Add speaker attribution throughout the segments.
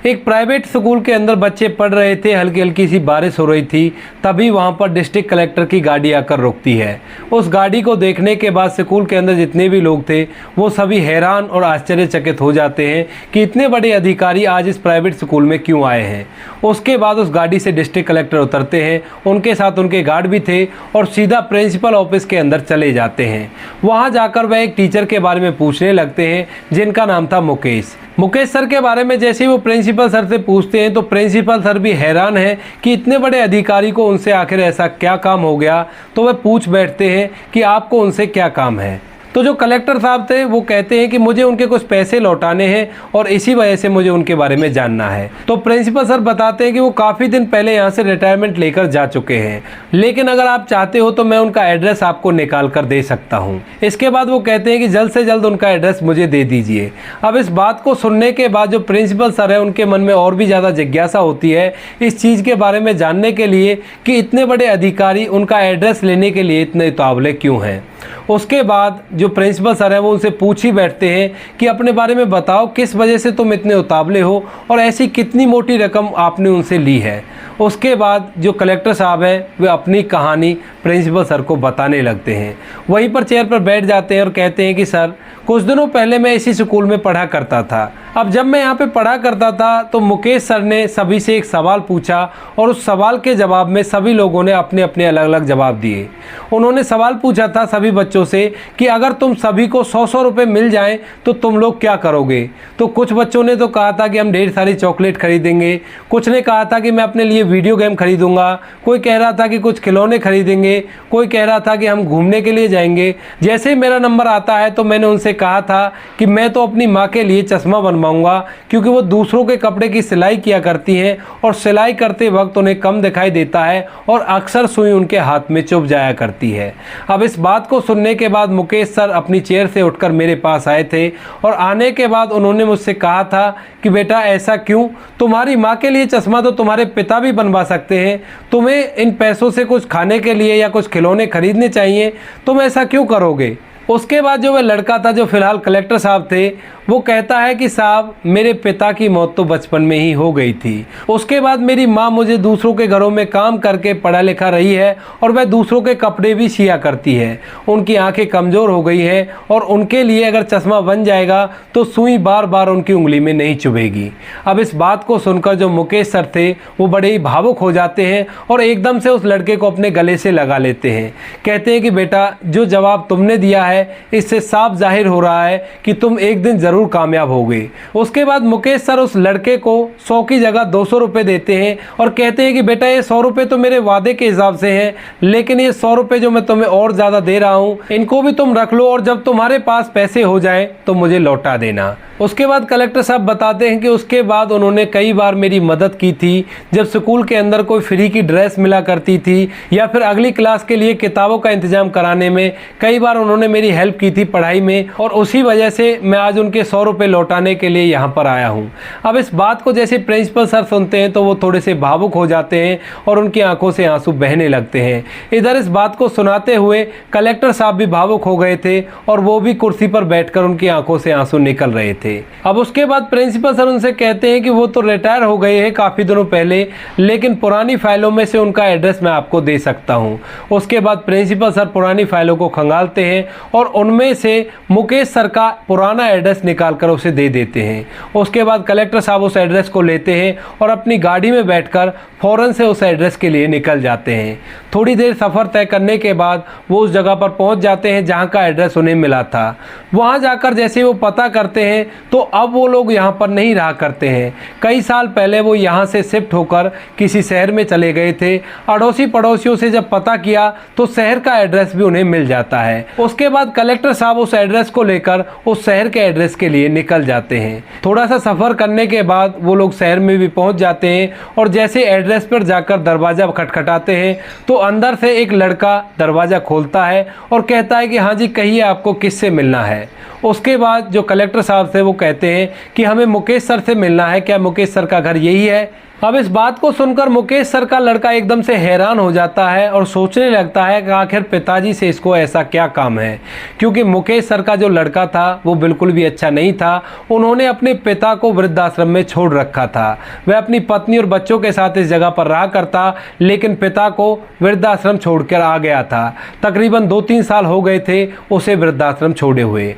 Speaker 1: एक private school के अंदर बच्चे पढ़ रहे थे, हल्की हल्की सी बारिश हो रही थी। तभी वहां पर डिस्ट्रिक्ट कलेक्टर की गाड़ी आकर रुकती है। उस गाड़ी को देखने के बाद स्कूल के अंदर जितने भी लोग थे वो सभी हैरान और आश्चर्यचकित हो जाते हैं कि इतने बड़े अधिकारी आज इस प्राइवेट स्कूल में क्यों आए हैं। उसके बाद उस गाड़ी से डिस्ट्रिक्ट कलेक्टर उतरते हैं, उनके साथ उनके गार्ड भी थे और सीधा प्रिंसिपल ऑफिस के अंदर चले जाते हैं। वहाँ जाकर वह एक टीचर के बारे में पूछने लगते हैं जिनका नाम था मुकेश। मुकेश सर के बारे में जैसे ही वो प्रिंसिपल सर से पूछते हैं तो प्रिंसिपल सर भी हैरान है कि इतने बड़े अधिकारी को उनसे आखिर ऐसा क्या काम हो गया। तो वह पूछ बैठते हैं कि आपको उनसे क्या काम है। तो जो कलेक्टर साहब थे वो कहते हैं कि मुझे उनके कुछ पैसे लौटाने हैं और इसी वजह से मुझे उनके बारे में जानना है। तो प्रिंसिपल सर बताते हैं कि वो काफ़ी दिन पहले यहाँ से रिटायरमेंट लेकर जा चुके हैं, लेकिन अगर आप चाहते हो तो मैं उनका एड्रेस आपको निकाल कर दे सकता हूँ। इसके बाद वो कहते हैं कि जल्द से जल्द उनका एड्रेस मुझे दे दीजिए। अब इस बात को सुनने के बाद जो प्रिंसिपल सर है उनके मन में और भी ज़्यादा जिज्ञासा होती है इस चीज़ के बारे में जानने के लिए कि इतने बड़े अधिकारी उनका एड्रेस लेने के लिए इतने उतावले क्यों हैं। उसके बाद जो प्रिंसिपल सर है वो उनसे पूछ ही बैठते हैं कि अपने बारे में बताओ, किस वजह से तुम इतने उतावले हो और ऐसी कितनी मोटी रकम आपने उनसे ली है। उसके बाद जो कलेक्टर साहब हैं वे अपनी कहानी प्रिंसिपल सर को बताने लगते हैं। वहीं पर चेयर पर बैठ जाते हैं और कहते हैं कि सर, कुछ दिनों पहले मैं इसी स्कूल में पढ़ा करता था। अब जब मैं यहाँ पे पढ़ा करता था तो मुकेश सर ने सभी से एक सवाल पूछा और उस सवाल के जवाब में सभी लोगों ने अपने अपने अलग अलग जवाब दिए। उन्होंने सवाल पूछा था सभी बच्चों से कि अगर तुम सभी को 100-100 रुपये मिल जाएं तो तुम लोग क्या करोगे। तो कुछ बच्चों ने तो कहा था कि हम ढेर सारी चॉकलेट खरीदेंगे, कुछ ने कहा था कि मैं अपने लिए वीडियो गेम खरीदूंगा, कोई कह रहा था कि कुछ खिलौने खरीदेंगे, कोई कह रहा था कि हम घूमने के लिए जाएंगे। जैसे ही मेरा नंबर आता है तो मैंने उनसे कहा था कि मैं तो अपनी माँ के लिए चश्मा बनवाऊंगा, क्योंकि वो दूसरों के कपड़े की सिलाई किया करती हैं और सिलाई करते वक्त उन्हें कम दिखाई देता है और अक्सर सुई उनके हाथ में चुभ जाया करती है। अब इस बात को सुनने के बाद मुकेश सर अपनी चेयर से उठकर मेरे पास आए थे और आने के बाद उन्होंने मुझसे कहा था कि बेटा ऐसा क्यों, तुम्हारी माँ के लिए चश्मा तो तुम्हारे पिता भी बनवा सकते हैं, तुम्हें इन पैसों से कुछ खाने के लिए या कुछ खिलौने खरीदने चाहिए, तुम ऐसा क्यों करोगे। उसके बाद जो वह लड़का था जो फिलहाल कलेक्टर साहब थे वो कहता है कि साहब, मेरे पिता की मौत तो बचपन में ही हो गई थी। उसके बाद मेरी माँ मुझे दूसरों के घरों में काम करके पढ़ा लिखा रही है और वह दूसरों के कपड़े भी सिया करती है। उनकी आंखें कमज़ोर हो गई हैं और उनके लिए अगर चश्मा बन जाएगा तो सुई बार बार उनकी उंगली में नहीं चुभेगी। अब इस बात को सुनकर जो मुकेश सर थे वो बड़े ही भावुक हो जाते हैं और एकदम से उस लड़के को अपने गले से लगा लेते हैं। कहते हैं कि बेटा, जो जवाब तुमने दिया है इससे साफ जाहिर हो रहा है कि तुम एक दिन जरूर कामयाब होगे। उसके बाद मुकेश सर उस लड़के को 100 की जगह 200 रुपए देते हैं और कहते हैं कि बेटा, ये 100 रुपए तो मेरे वादे के हिसाब से हैं, लेकिन ये 100 रुपए जो मैं तुम्हें और ज़्यादा दे रहा हूँ इनको भी तुम रख लो और जब तुम्हारे पास पैसे हो जाए तो मुझे लौटा देना। उसके बाद कलेक्टर साहब बताते हैं कि उसके बाद उन्होंने कई बार मेरी मदद की थी। जब स्कूल के अंदर कोई फ्री की ड्रेस मिला करती थी या फिर अगली क्लास के लिए किताबों का इंतजाम कराने में कई बार उन्होंने मेरी हेल्प की थी पढ़ाई में, और उसी वजह से मैं आज उनके 100 रुपये लौटाने के लिए यहाँ पर आया हूँ। अब इस बात को जैसे प्रिंसिपल सर सुनते हैं तो वो थोड़े से भावुक हो जाते हैं और उनकी आंखों से आंसू बहने लगते हैं। इधर इस बात को सुनाते हुए कलेक्टर साहब भी भावुक हो गए थे और वो भी कुर्सी पर बैठकर उनकी आंखों से आंसू निकल रहे थे। अब उसके बाद प्रिंसिपल सर उनसे कहते हैं कि वो तो रिटायर हो गए हैं काफ़ी दिनों पहले, लेकिन पुरानी फाइलों में से उनका एड्रेस मैं आपको दे सकता हूँ। उसके बाद प्रिंसिपल सर पुरानी फाइलों को खंगालते हैं और उनमें से मुकेश सर का पुराना एड्रेस निकाल कर उसे दे देते हैं। उसके बाद कलेक्टर साहब उस एड्रेस को लेते हैं और अपनी गाड़ी में बैठकर फ़ौरन से उस एड्रेस के लिए निकल जाते हैं। थोड़ी देर सफ़र तय करने के बाद वो उस जगह पर पहुंच जाते हैं जहां का एड्रेस उन्हें मिला था। वहां जाकर जैसे वो पता करते हैं तो अब वो लोग यहां पर नहीं रहा करते हैं। कई साल पहले वो यहां से शिफ्ट होकर किसी शहर में चले गए थे। अड़ोसी पड़ोसियों से जब पता किया तो शहर का एड्रेस भी उन्हें मिल जाता है। उसके बाद कलेक्टर साहब उस एड्रेस को लेकर उस शहर के एड्रेस के लिए निकल जाते हैं। थोड़ा सा सफ़र करने के बाद वो लोग शहर में भी पहुंच जाते हैं और जैसे एड्रेस पर जाकर दरवाज़ा खटखटाते हैं तो अंदर से एक लड़का दरवाज़ा खोलता है और कहता है कि हाँ जी, कहिए आपको किससे मिलना है। उसके बाद जो कलेक्टर साहब थे वो कहते हैं कि हमें मुकेश सर से मिलना है, क्या मुकेश सर का घर यही है। अब इस बात को सुनकर मुकेश सर का लड़का एकदम से हैरान हो जाता है और सोचने लगता है कि आखिर पिताजी से इसको ऐसा क्या काम है, क्योंकि मुकेश सर का जो लड़का था वो बिल्कुल भी अच्छा नहीं था। उन्होंने अपने पिता को वृद्धाश्रम में छोड़ रखा था। वह अपनी पत्नी और बच्चों के साथ इस जगह पर रहा करता, लेकिन पिता को वृद्धाश्रम छोड़कर आ गया था। तकरीबन 2-3 साल हो गए थे उसे वृद्धाश्रम छोड़े हुए।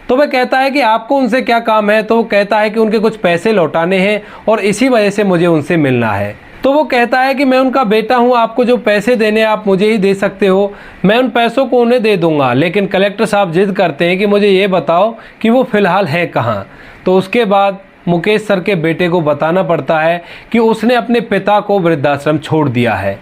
Speaker 1: तो वह कहता है कि आपको उनसे क्या काम है। तो वो कहता है कि उनके कुछ पैसे लौटाने हैं और इसी वजह से मुझे उनसे मिलना है। तो वो कहता है कि मैं उनका बेटा हूं, आपको जो पैसे देने आप मुझे ही दे सकते हो, मैं उन पैसों को उन्हें दे दूंगा। लेकिन कलेक्टर साहब जिद करते हैं कि मुझे ये बताओ कि वो फ़िलहाल है कहाँ। तो उसके बाद मुकेश सर के बेटे को बताना पड़ता है कि उसने अपने पिता को वृद्धाश्रम छोड़ दिया है।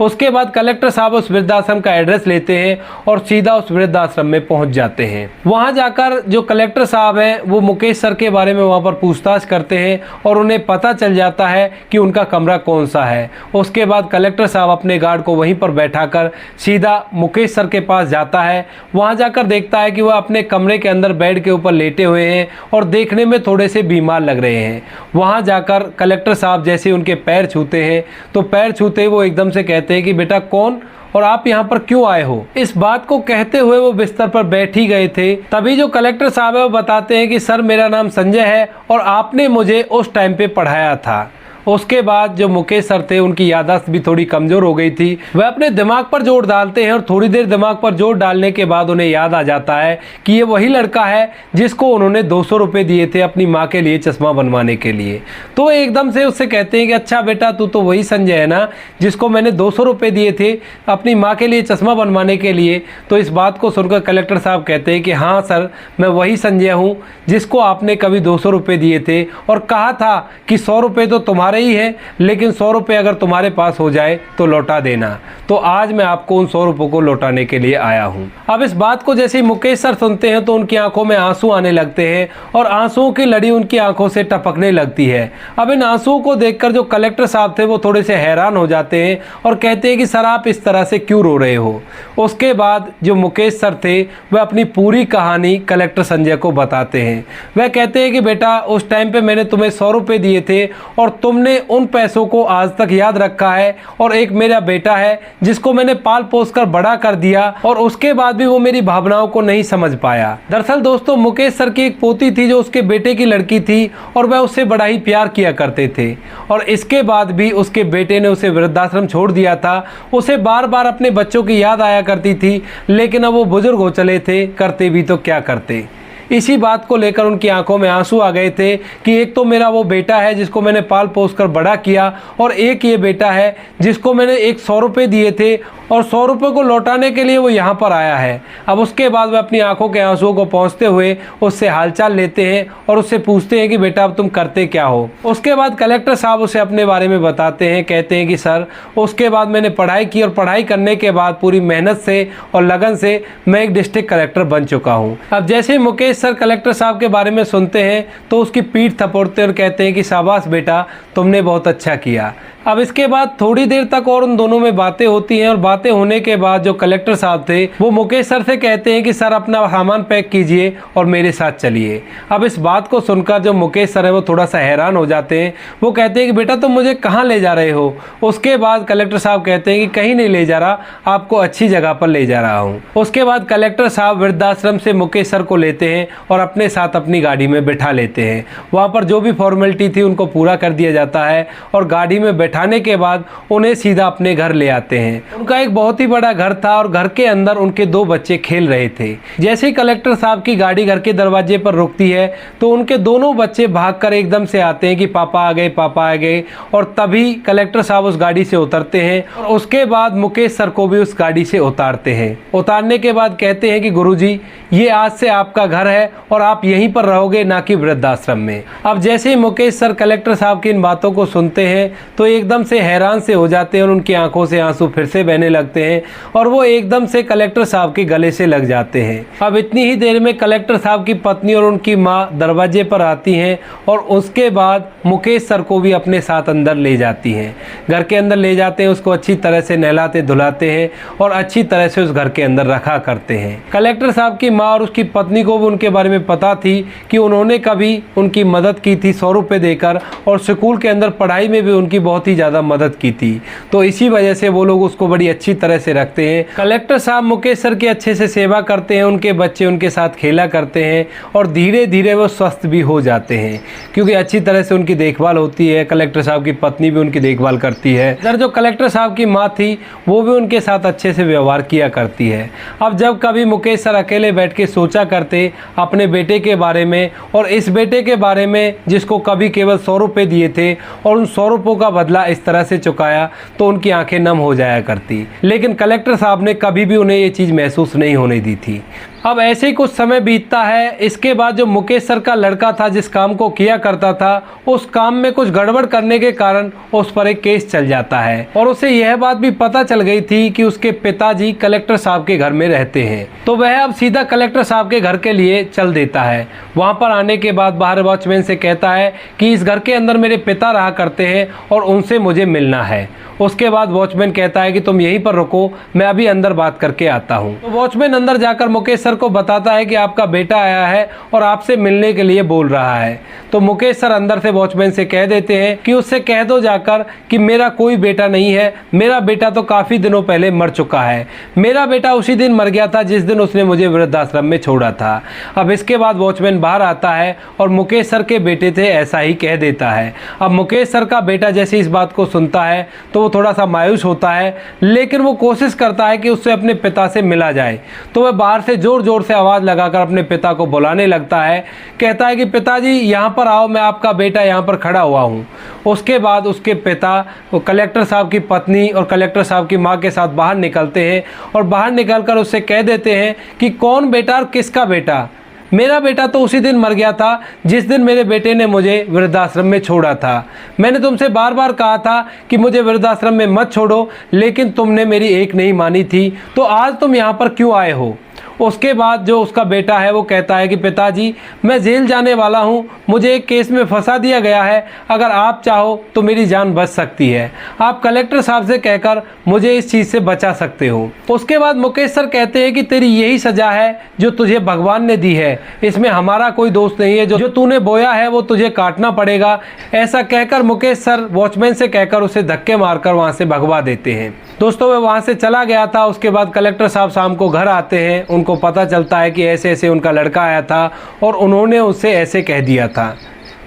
Speaker 1: उसके बाद कलेक्टर साहब उस वृद्धाश्रम का एड्रेस लेते हैं और सीधा उस वृद्धाश्रम में पहुंच जाते हैं। वहां जाकर जो कलेक्टर साहब हैं वो मुकेश सर के बारे में वहां पर पूछताछ करते हैं और उन्हें पता चल जाता है कि उनका कमरा कौन सा है। उसके बाद कलेक्टर साहब अपने गार्ड को वहीं पर बैठाकर सीधा मुकेश सर के पास जाता है। वहां जाकर देखता है कि वह अपने कमरे के अंदर बेड के ऊपर लेटे हुए हैं और देखने में थोड़े से बीमार लग रहे हैं। वहां जाकर कलेक्टर साहब जैसे उनके पैर छूते हैं तो पैर छूते वो एकदम से कहते हैं कि बेटा कौन और आप यहाँ पर क्यों आए हो। इस बात को कहते हुए वो बिस्तर पर बैठ ही गए थे। तभी जो कलेक्टर साहब है वो बताते हैं कि सर मेरा नाम संजय है और आपने मुझे उस टाइम पे पढ़ाया था। उसके बाद जो मुकेश सर थे उनकी याददाश्त भी थोड़ी कमज़ोर हो गई थी। वह अपने दिमाग पर जोर डालते हैं और थोड़ी देर दिमाग पर जोर डालने के बाद उन्हें याद आ जाता है कि ये वही लड़का है जिसको उन्होंने 200 रुपये दिए थे अपनी माँ के लिए चश्मा बनवाने के लिए। तो एकदम से उससे कहते हैं कि अच्छा बेटा तू तो वही संजय है ना जिसको मैंने 200 रुपये दिए थे अपनी माँ के लिए चश्मा बनवाने के लिए। तो इस बात को सुनकर कलेक्टर साहब कहते हैं कि हाँ सर मैं वही संजय हूँ जिसको आपने कभी 200 रुपये दिए थे और कहा था कि 100 रुपये तो तुम्हारे ही है, लेकिन 100 रुपये अगर तुम्हारे पास हो जाए तो लौटा देना। तो आज मैं आपको उन 100 रुपयों को लौटाने के लिए आया हूं। अब इस बात को जैसे ही मुकेश सर सुनते हैं तो उनकी आंखों में आंसू आने लगते हैं और आंसुओं की लड़ी उनकी आंखों से टपकने लगती है। अब इन आंसुओं को देखकर जो कलेक्टर साहब थे वो थोड़े से हैरान हो जाते हैं और कहते हैं कि सर आप इस तरह से क्यों रो रहे हो। उसके बाद जो मुकेश सर थे वह अपनी पूरी कहानी कलेक्टर संजय को बताते हैं। वह कहते हैं कि बेटा उस टाइम पे मैंने तुम्हें 100 रुपये दिए थे और तुमने उन पैसों को आज तक याद रखा है और एक मेरा बेटा है जिसको मैंने पाल पोस कर बड़ा कर दिया और उसके बाद भी वो मेरी भावनाओं को नहीं समझ पाया। दरअसल दोस्तों मुकेश सर की एक पोती थी जो उसके बेटे की लड़की थी और वह उससे बड़ा ही प्यार किया करते थे और इसके बाद भी उसके बेटे ने उसे वृद्धाश्रम छोड़ दिया था। उसे बार बार अपने बच्चों की याद आया करती थी, लेकिन अब वो बुजुर्ग हो चले थे, करते भी तो क्या करते। इसी बात को लेकर उनकी आंखों में आंसू आ गए थे कि एक तो मेरा वो बेटा है जिसको मैंने पाल पोस कर बड़ा किया और एक ये बेटा है जिसको मैंने 100 रुपये दिए थे और 100 रुपये को लौटाने के लिए वो यहाँ पर आया है। अब उसके बाद वह अपनी आंखों के आंसुओं को पहुँचते हुए उससे हालचाल लेते हैं और उससे पूछते हैं कि बेटा अब तुम करते क्या हो। उसके बाद कलेक्टर साहब उसे अपने बारे में बताते हैं। कहते हैं कि सर उसके बाद मैंने पढ़ाई की और पढ़ाई करने के बाद पूरी मेहनत से और लगन से मैं एक डिस्ट्रिक्ट कलेक्टर बन चुका हूँ। अब जैसे मुकेश सर कलेक्टर साहब के बारे में सुनते हैं तो उसकी पीठ थपड़ते हैं और कहते हैं कि शाबाश बेटा तुमने बहुत अच्छा किया। अब इसके बाद थोड़ी देर तक और उन दोनों में बातें होती हैं और बातें होने के बाद जो कलेक्टर साहब थे वो मुकेश सर से कहते हैं कि सर अपना सामान पैक कीजिए और मेरे साथ चलिए। अब इस बात को सुनकर जो मुकेश सर है वो थोड़ा सा हैरान हो जाते हैं। वो कहते हैं कि बेटा तुम मुझे कहाँ ले जा रहे हो। उसके बाद कलेक्टर साहब कहते हैं कि कहीं नहीं ले जा रहा, आपको अच्छी जगह पर ले जा रहा हूँ। उसके बाद कलेक्टर साहब वृद्धाश्रम से मुकेश सर को लेते हैं और अपने साथ अपनी गाड़ी में बैठा लेते हैं। वहाँ पर जो भी फॉर्मेलिटी थी उनको पूरा कर दिया जाता है और गाड़ी में बैठाने के बाद उन्हें सीधा अपने घर ले आते हैं। उनका एक बहुत ही बड़ा घर था और घर के अंदर उनके 2 बच्चे खेल रहे थे। जैसे ही कलेक्टर साहब की गाड़ी घर के दरवाजे पर रुकती है तो उनके दोनों बच्चे भागकर एकदम से आते हैं कि पापा आ गए, पापा आ गए। और तभी कलेक्टर साहब उस गाड़ी से उतरते हैं और उसके बाद मुकेश सर को भी उस गाड़ी से उतारते हैं। उतारने के बाद कहते हैं कि गुरुजी ये आज से आपका घर है और आप यहीं पर रहोगे, ना कि वृद्धाश्रम में। अब जैसे ही मुकेश सर कलेक्टर साहब की इन बातों को सुनते हैं तो एकदम से हैरान से हो जाते हैं और उनकी आंखों से आंसू फिर से बहने लगते हैं और वो एकदम से कलेक्टर साहब के गले से लग जाते हैं। अब इतनी ही देर में कलेक्टर साहब की पत्नी और उनकी माँ दरवाजे पर आती हैं और उसके बाद मुकेश सर को भी अपने साथ अंदर ले जाती हैं। घर के अंदर ले जाते हैं, उसको अच्छी तरह से नहलाते धुलाते हैं और अच्छी तरह से उस घर के अंदर रखा करते हैं। कलेक्टर साहब की माँ और उसकी पत्नी को भी उनके उनके बारे में पता थी कि उन्होंने कभी उनकी मदद की थी 100 रुपये देकर, और स्कूल के अंदर पढ़ाई में भी उनकी बहुत ही ज़्यादा मदद की थी। तो इसी वजह से वो लोग उसको बड़ी अच्छी तरह से रखते हैं। कलेक्टर साहब मुकेश सर की अच्छे से सेवा करते हैं, उनके बच्चे उनके साथ खेला करते हैं और धीरे धीरे वो स्वस्थ भी हो जाते हैं, क्योंकि अच्छी तरह से उनकी देखभाल होती है। कलेक्टर साहब की पत्नी भी उनकी देखभाल करती है। इधर जो कलेक्टर साहब की माँ थी वो भी उनके साथ अच्छे से व्यवहार किया करती है। अब जब कभी मुकेश सर अकेले बैठ के सोचा करते अपने बेटे के बारे में, और इस बेटे के बारे में जिसको कभी केवल 100 रुपये दिए थे और उन 100 रुपयों का बदला इस तरह से चुकाया, तो उनकी आंखें नम हो जाया करती। लेकिन कलेक्टर साहब ने कभी भी उन्हें ये चीज़ महसूस नहीं होने दी थी। अब ऐसे ही कुछ समय बीतता है। इसके बाद जो मुकेश सर का लड़का था, जिस काम को किया करता था, उस काम में कुछ गड़बड़ करने के कारण उस पर एक केस चल जाता है, और उसे यह बात भी पता चल गई थी कि उसके पिताजी कलेक्टर साहब के घर में रहते हैं। तो वह अब सीधा कलेक्टर साहब के घर के लिए चल देता है। वहाँ पर आने के बाद बाहर वॉचमैन से कहता है कि इस घर के अंदर मेरे पिता रहा करते हैं और उनसे मुझे मिलना है। उसके बाद वॉचमैन कहता है कि तुम यहीं पर रुको, मैं अभी अंदर बात करके आता हूँ। तो वॉचमैन अंदर जाकर मुकेश सर को बताता है कि आपका बेटा आया है और आपसे मिलने के लिए बोल रहा है। तो मुकेश सर अंदर से वॉचमैन से कह देते हैं कि उससे कह दो जाकर कि मेरा कोई बेटा नहीं है, मेरा बेटा तो काफ़ी दिनों पहले मर चुका है। मेरा बेटा उसी दिन मर गया था जिस दिन उसने मुझे वृद्धाश्रम में छोड़ा था। अब इसके बाद वॉचमैन बाहर आता है और मुकेश सर के बेटे थे ऐसा ही कह देता है। अब मुकेश सर का बेटा जैसे इस बात को सुनता है तो वो थोड़ा सा मायूस होता है, लेकिन वो कोशिश करता है कि उससे अपने पिता से मिला जाए। तो वह बाहर से ज़ोर ज़ोर से आवाज़ लगाकर अपने पिता को बुलाने लगता है। कहता है कि पिताजी यहाँ पर आओ, मैं आपका बेटा यहाँ पर खड़ा हुआ हूँ। उसके बाद उसके पिता कलेक्टर साहब की पत्नी और कलेक्टर साहब की माँ के साथ बाहर निकलते हैं और बाहर निकलकर उससे कह देते हैं कि कौन बेटा और किसका बेटा? मेरा बेटा तो उसी दिन मर गया था जिस दिन मेरे बेटे ने मुझे वृद्धाश्रम में छोड़ा था। मैंने तुमसे बार बार कहा था कि मुझे वृद्धाश्रम में मत छोड़ो, लेकिन तुमने मेरी एक नहीं मानी थी। तो आज तुम यहाँ पर क्यों आए हो? उसके बाद जो उसका बेटा है वो कहता है कि पिताजी, मैं जेल जाने वाला हूँ, मुझे एक केस में फंसा दिया गया है, अगर आप चाहो तो मेरी जान बच सकती है। आप कलेक्टर साहब से कहकर मुझे इस चीज़ से बचा सकते हो। उसके बाद मुकेश सर कहते हैं कि तेरी यही सज़ा है जो तुझे भगवान ने दी है, इसमें हमारा कोई दोष नहीं है, जो तूने बोया है वो तुझे काटना पड़ेगा। ऐसा कहकर मुकेश सर वॉचमैन से कहकर उसे धक्के मारकर वहाँ से भगवा देते हैं। दोस्तों वह वहाँ से चला गया था। उसके बाद कलेक्टर साहब शाम को घर आते हैं, उनको पता चलता है कि ऐसे ऐसे उनका लड़का आया था और उन्होंने उससे ऐसे कह दिया था।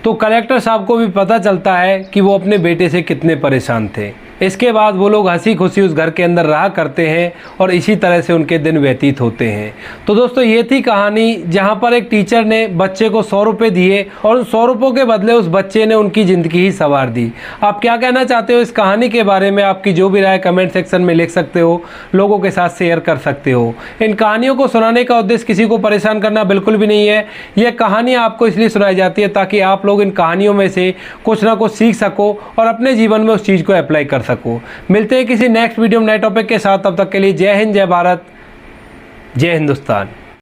Speaker 1: तो कलेक्टर साहब को भी पता चलता है कि वो अपने बेटे से कितने परेशान थे। इसके बाद वो लोग हंसी खुशी उस घर के अंदर रहा करते हैं और इसी तरह से उनके दिन व्यतीत होते हैं। तो दोस्तों ये थी कहानी जहाँ पर एक टीचर ने बच्चे को 100 रुपये दिए और उन 100 रुपयों के बदले उस बच्चे ने उनकी ज़िंदगी ही संवार दी। आप क्या कहना चाहते हो इस कहानी के बारे में? आपकी जो भी राय कमेंट सेक्शन में लिख सकते हो, लोगों के साथ शेयर कर सकते हो। इन कहानियों को सुनाने का उद्देश्य किसी को परेशान करना बिल्कुल भी नहीं है। यह कहानियाँ आपको इसलिए सुनाई जाती है ताकि आप लोग इन कहानियों में से कुछ ना कुछ सीख सको और अपने जीवन में उस चीज़ को अप्लाई कर सको। मिलते हैं किसी नेक्स्ट वीडियो में नए टॉपिक के साथ। तब तक के लिए जय हिंद, जय भारत, जय हिंदुस्तान।